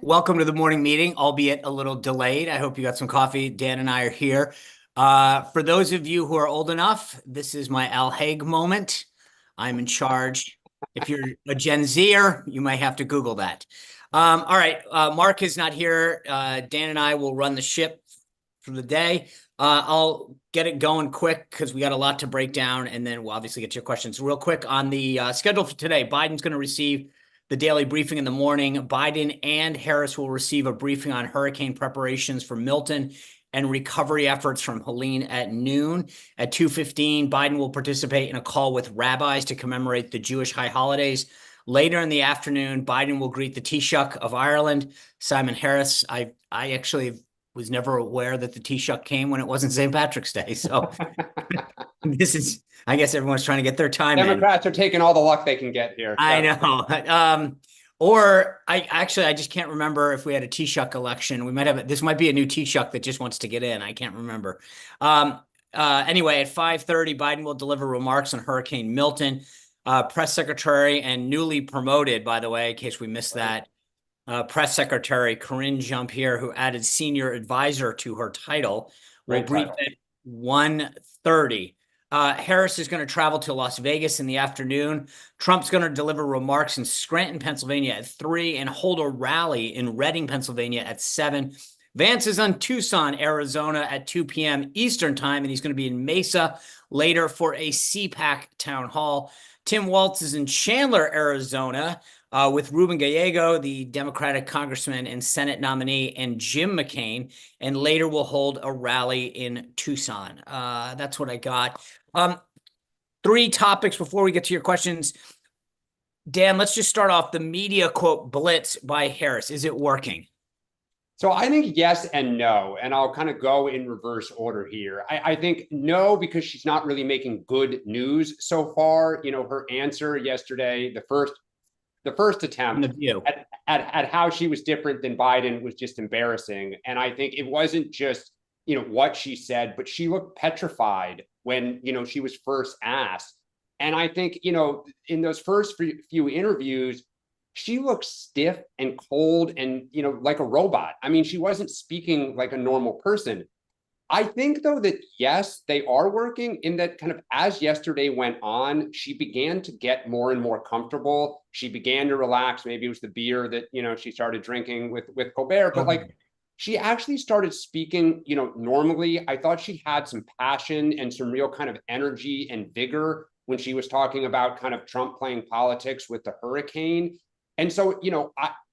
Welcome to the morning meeting, albeit a little delayed. I hope you got some coffee. Dan and I are here. For those of you who are old enough, this is my Al Haig moment. I'm in charge. If you're a Gen Zer, you might have to Google that. All right, Mark is not here. Dan and I will run the ship for the day. I'll get it going quick because we got a lot to break down, and then we'll obviously get to your questions. Real quick on the schedule for today, Biden's going to receive the daily briefing in the morning. Biden and Harris will receive a briefing on hurricane preparations for Milton and recovery efforts from Helene at noon. At 2:15, Biden will participate in a call with rabbis to commemorate the Jewish high holidays. Later in the afternoon, Biden will greet the Taoiseach of Ireland, Simon Harris. I actually was never aware that the Taoiseach came when it wasn't St. Patrick's Day. So this is, I guess everyone's trying to get their time in. Democrats are taking all the luck they can get here. I know. Or I just can't remember if we had a Taoiseach election. We might have this might be a new Taoiseach that just wants to get in. I can't remember. Anyway, at 5:30, Biden will deliver remarks on Hurricane Milton. Press secretary and newly promoted, by the way, in case we missed that, press secretary Corinne Jean-Pierre, who added senior advisor to her title, will brief at 1:30. Harris is going to travel to Las Vegas in the afternoon. Trump's going to deliver remarks in Scranton, Pennsylvania at 3 and hold a rally in Reading, Pennsylvania at 7. Vance is on Tucson, Arizona at 2 p.m. Eastern time, and he's going to be in Mesa later for a CPAC town hall. Tim Walz is in Chandler, Arizona, with Ruben Gallego, the Democratic congressman and Senate nominee, and Jim McCain, and later will hold a rally in Tucson. That's what I got. 3 topics before we get to your questions. Dan, let's just start off the media quote blitz by Harris. Is it working? So I think yes and no, and I'll kind of go in reverse order here. I think no, because she's not really making good news so far. You know, her answer yesterday, the first attempt at how she was different than Biden was just embarrassing. And I think it wasn't just, what she said, but she looked petrified when, she was first asked. And I think, in those first few interviews, she looked stiff and cold and, like a robot. I mean, she wasn't speaking like a normal person. I think, though, that yes, they are working in that kind of as yesterday went on, she began to get more and more comfortable. She began to relax. Maybe it was the beer that, she started drinking with Colbert, but like she actually started speaking, normally. I thought she had some passion and some real kind of energy and vigor when she was talking about kind of Trump playing politics with the hurricane. And so,